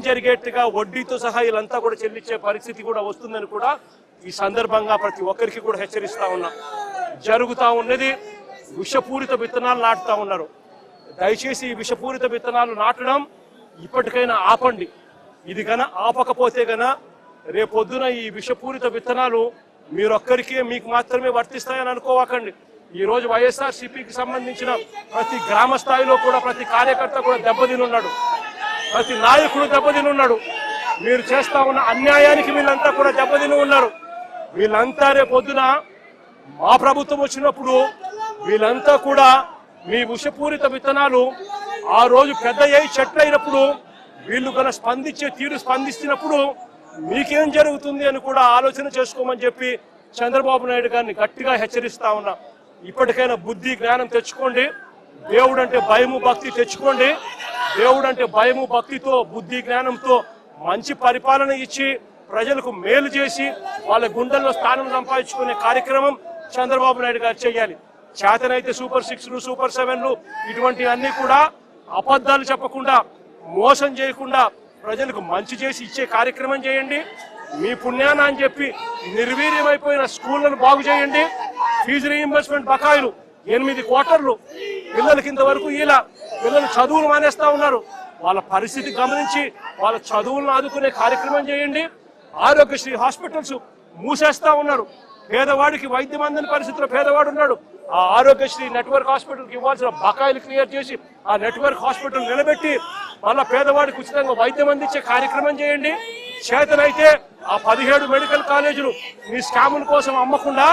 జరిగేట్టుగా వడ్డీతో సహా వీళ్ళంతా కూడా చెల్లించే పరిస్థితి కూడా వస్తుందని కూడా ఈ సందర్భంగా ప్రతి ఒక్కరికి కూడా హెచ్చరిస్తా ఉన్నాం. జరుగుతూ ఉన్నది విషపూరిత విత్తనాలు నాటుతా ఉన్నారు. దయచేసి ఈ విషపూరిత విత్తనాలు నాటడం ఇప్పటికైనా ఆపండి. ఇది గన ఆపకపోతే గన రేపొద్దున ఈ విషపూరిత విత్తనాలు మీరొక్కరికే మీకు మాత్రమే వర్తిస్తాయని అనుకోవాకండి. ఈ రోజు వైఎస్ఆర్సీపీకి సంబంధించిన ప్రతి గ్రామ స్థాయిలో కూడా ప్రతి కార్యకర్త కూడా దెబ్బతినున్నాడు, ప్రతి నాయకుడు దెబ్బతినున్నాడు. మీరు చేస్తా ఉన్న అన్యాయానికి వీళ్ళంతా కూడా దెబ్బతిని ఉన్నారు. వీళ్ళంతా రేపొద్దున మా ప్రభుత్వం వచ్చినప్పుడు వీళ్ళంతా కూడా మీ విషపూరిత విత్తనాలు ఆ రోజు పెద్ద చెట్లు అయినప్పుడు వీళ్ళు కన్నా స్పందిస్తున్నప్పుడు మీకేం జరుగుతుంది అని కూడా ఆలోచన చేసుకోమని చెప్పి చంద్రబాబు నాయుడు గారిని గట్టిగా హెచ్చరిస్తా ఉన్నా. ఇప్పటికైనా బుద్ధి జ్ఞానం తెచ్చుకోండి. దేవుడు అంటే భయము భక్తి తెచ్చుకోండి. దేవుడు అంటే భయము భక్తితో బుద్ధి జ్ఞానంతో మంచి పరిపాలన ఇచ్చి ప్రజలకు మేలు చేసి వాళ్ళ గుండెల్లో స్థానం సంపాదించుకునే కార్యక్రమం చంద్రబాబు నాయుడు గారు చేయాలి. చేతనైతే సూపర్ 6లు సూపర్ 7లు ఇటువంటివన్నీ కూడా అబద్ధాలు చెప్పకుండా మోసం చేయకుండా ప్రజలకు మంచి చేసి ఇచ్చే కార్యక్రమం చేయండి. మీ పుణ్యాన అని చెప్పి నిర్వీర్యమైపోయిన స్కూళ్లను బాగు చేయండి. ఫీజు రీయింబర్స్మెంట్ బకాయిలు 8 క్వార్టర్లు పిల్లలకి ఇంతవరకు ఇలా పిల్లలు చదువులు మానేస్తా ఉన్నారు. వాళ్ళ పరిస్థితి గమనించి వాళ్ళ చదువులను ఆదుకునే కార్యక్రమం చేయండి. ఆరోగ్యశ్రీ హాస్పిటల్స్ మూసేస్తా ఉన్నారు. పేదవాడికి వైద్యం అందని పరిస్థితిలో పేదవాడు ఉన్నాడు. ఆ ఆరోగ్యశ్రీ నెట్వర్క్ హాస్పిటల్కి ఇవ్వాల్సిన బకాయిలు క్లియర్ చేసి ఆ నెట్వర్క్ హాస్పిటల్ నిలబెట్టి మళ్ళా పేదవాడికి ఉచితంగా వైద్యం అందించే కార్యక్రమం చేయండి. చేతనైతే ఆ 17 మెడికల్ కాలేజీలు మీ స్కాముల కోసం అమ్మకుండా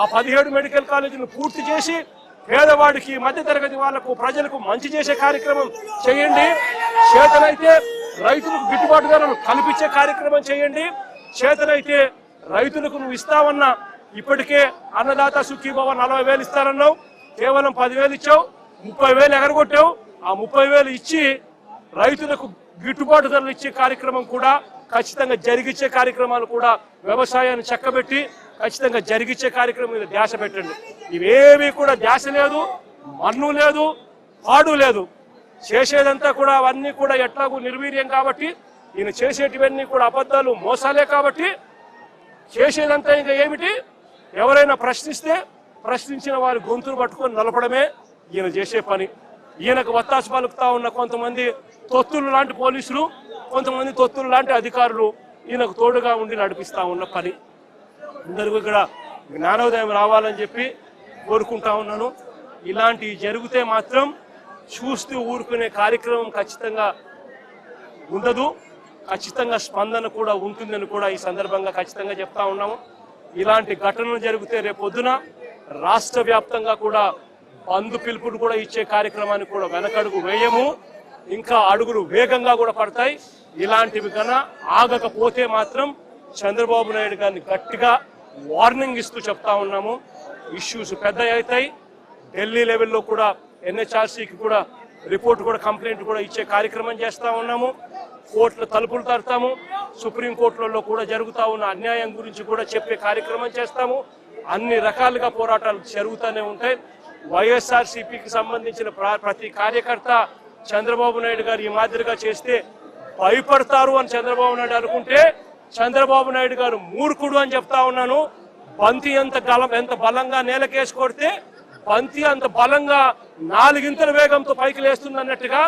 ఆ 17 మెడికల్ కాలేజీలు పూర్తి చేసి పేదవాడికి మధ్యతరగతి వాళ్లకు ప్రజలకు మంచి చేసే కార్యక్రమం చేయండి. చేతనైతే రైతులకు గిట్టుబాటు ధరలు కల్పించే కార్యక్రమం చేయండి. చేతనైతే రైతులకు నువ్వు ఇస్తావన్నా ఇప్పటికే అన్నదాత సుఖీభవ 40,000 ఇస్తారన్నావు, కేవలం 10,000 ఇచ్చావు, 30,000 ఎగరగొట్టావు. ఆ 30,000 ఇచ్చి రైతులకు గిట్టుబాటు ధరలు ఇచ్చే కార్యక్రమం కూడా ఖచ్చితంగా జరిగించే కార్యక్రమాలు కూడా వ్యవసాయాన్ని చక్కబెట్టి ఖచ్చితంగా జరిగించే కార్యక్రమం మీద ధ్యాస పెట్టండి. ఇవేమీ కూడా ధ్యాస లేదు, మన్ను లేదు, పాడు లేదు. చేసేదంతా కూడా అవన్నీ కూడా ఎట్లాగూ నిర్వీర్యం కాబట్టి ఈయన చేసేటివన్నీ కూడా అబద్ధాలు మోసాలే కాబట్టి చేసేదంతా ఇంకా ఏమిటి? ఎవరైనా ప్రశ్నించిన వారి గొంతులు పట్టుకొని నలపడమే ఈయన చేసే పని. ఈయనకు వత్తాసు పలుకుతా ఉన్న కొంతమంది తొత్తులు లాంటి పోలీసులు, కొంతమంది తొత్తులు లాంటి అధికారులు ఈయనకు తోడుగా ఉండి నడిపిస్తా ఉన్న పని. అందరికీ ఇక్కడ జ్ఞానోదయం రావాలని చెప్పి కోరుకుంటా ఉన్నాను. ఇలాంటివి జరిగితే మాత్రం చూస్తూ ఊరుకునే కార్యక్రమం ఖచ్చితంగా ఉండదు. ఖచ్చితంగా స్పందన కూడా ఉంటుందని కూడా ఈ సందర్భంగా ఖచ్చితంగా చెప్తా ఉన్నాము. ఇలాంటి ఘటనలు జరిగితే రేపొద్దున రాష్ట్ర వ్యాప్తంగా కూడా బంధు పిలుపులు కూడా ఇచ్చే కార్యక్రమాన్ని కూడా వెనకడుగు వేయము. ఇంకా అడుగులు వేగంగా కూడా పడతాయి. ఇలాంటివి కన్నా ఆగకపోతే మాత్రం చంద్రబాబు నాయుడు గారిని గట్టిగా వార్నింగ్ ఇస్తూ చెప్తా ఉన్నాము. ఇష్యూస్ పెద్ద అవుతాయి. ఢిల్లీ లెవెల్లో కూడా ఎన్హెచ్ఆర్సీకి కూడా రిపోర్ట్ కూడా కంప్లైంట్ కూడా ఇచ్చే కార్యక్రమం చేస్తా ఉన్నాము. కోర్టుల తలుపులు తడతాము. సుప్రీంకోర్టులలో కూడా జరుగుతూ ఉన్న అన్యాయం గురించి కూడా చెప్పే కార్యక్రమం చేస్తాము. అన్ని రకాలుగా పోరాటాలు జరుగుతూనే ఉంటాయి. వైఎస్ఆర్సీపీకి సంబంధించిన ప్రతి కార్యకర్త చంద్రబాబు నాయుడు గారు ఈ మాదిరిగా చేస్తే భయపడతారు అని చంద్రబాబు నాయుడు అనుకుంటే చంద్రబాబు నాయుడు గారు మూర్ఖుడు అని చెప్తా ఉన్నాను. బంతి ఎంత బలంగా నేలకేసి కొడితే బంతి అంత బలంగా 4 వేగంతో పైకి లేస్తుంది అన్నట్టుగా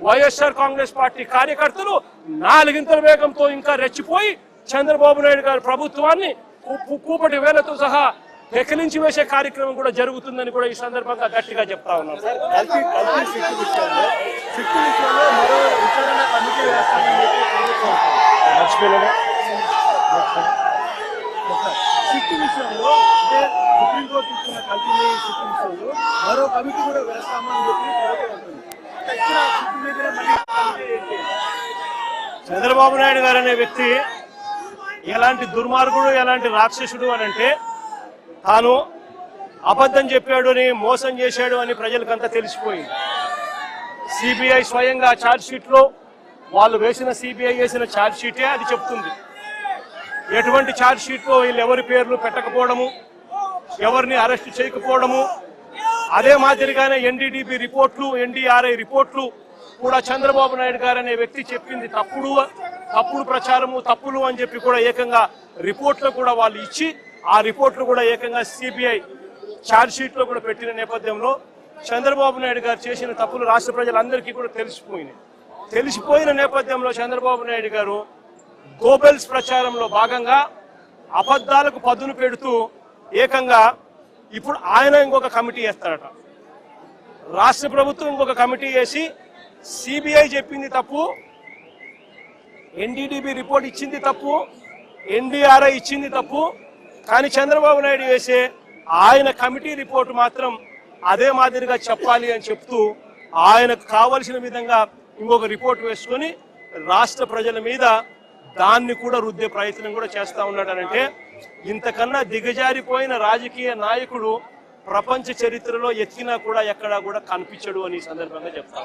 వైఎస్ఆర్ కాంగ్రెస్ పార్టీ కార్యకర్తలు 4 వేగంతో ఇంకా రెచ్చిపోయి చంద్రబాబు నాయుడు గారి ప్రభుత్వాన్ని కూపటి వేలతో సహా పెకిలించి వేసే కార్యక్రమం కూడా జరుగుతుందని కూడా ఈ సందర్భంగా గట్టిగా చెప్తా ఉన్నాను. చంద్రబాబు నాయుడు గారు అనే వ్యక్తి ఎలాంటి దుర్మార్గుడు, ఎలాంటి రాక్షసుడు అని అంటే తాను అబద్ధం చెప్పాడు అని, మోసం చేశాడు అని ప్రజలకంతా తెలిసిపోయింది. సిబిఐ స్వయంగా ఛార్జ్ షీట్ లో వాళ్ళు వేసిన సిబిఐ వేసిన ఛార్జ్ షీటే అది చెప్తుంది. ఎటువంటి ఛార్జ్ షీట్ లో వీళ్ళు ఎవరి పేర్లు పెట్టకపోవడము, ఎవరిని అరెస్ట్ చేయకపోవడము, అదే మాదిరిగానే ఎన్డీడీబీ రిపోర్ట్లు, ఎన్డీఆర్ఐ రిపోర్ట్లు కూడా చంద్రబాబు నాయుడు గారు అనే వ్యక్తి చెప్పింది తప్పుడు ప్రచారము తప్పులు అని చెప్పి కూడా ఏకంగా రిపోర్ట్లు కూడా వాళ్ళు ఇచ్చి ఆ రిపోర్ట్లు కూడా ఏకంగా సిబిఐ ఛార్జ్ షీట్ లో కూడా పెట్టిన నేపథ్యంలో చంద్రబాబు నాయుడు గారు చేసిన తప్పులు రాష్ట్ర ప్రజలందరికీ కూడా తెలిసిపోయిన నేపథ్యంలో చంద్రబాబు నాయుడు గారు గోబెల్స్ ప్రచారంలో భాగంగా అబద్ధాలకు పదును పెడుతూ ఏకంగా ఇప్పుడు ఆయన ఇంకొక కమిటీ వేస్తాడట. రాష్ట్ర ప్రభుత్వం ఇంకొక కమిటీ వేసి సిబిఐ చెప్పింది తప్పు, ఎన్డీడీబీ రిపోర్ట్ ఇచ్చింది తప్పు, ఎన్డీఆర్ఐ ఇచ్చింది తప్పు, కానీ చంద్రబాబు నాయుడు వేసే ఆయన కమిటీ రిపోర్టు మాత్రం అదే మాదిరిగా చెప్పాలి అని చెప్తూ ఆయనకు కావలసిన విధంగా ఇంకొక రిపోర్ట్ వేసుకొని రాష్ట్ర ప్రజల మీద దాన్ని కూడా రుద్దే ప్రయత్నం కూడా చేస్తా ఉన్నాడనంటే ఇంతకన్నా దిగజారిపోయిన రాజకీయ నాయకుడు ప్రపంచ చరిత్రలో ఎత్తినా కూడా ఎక్కడా కూడా కనిపించడు అని సందర్భంగా చెప్తా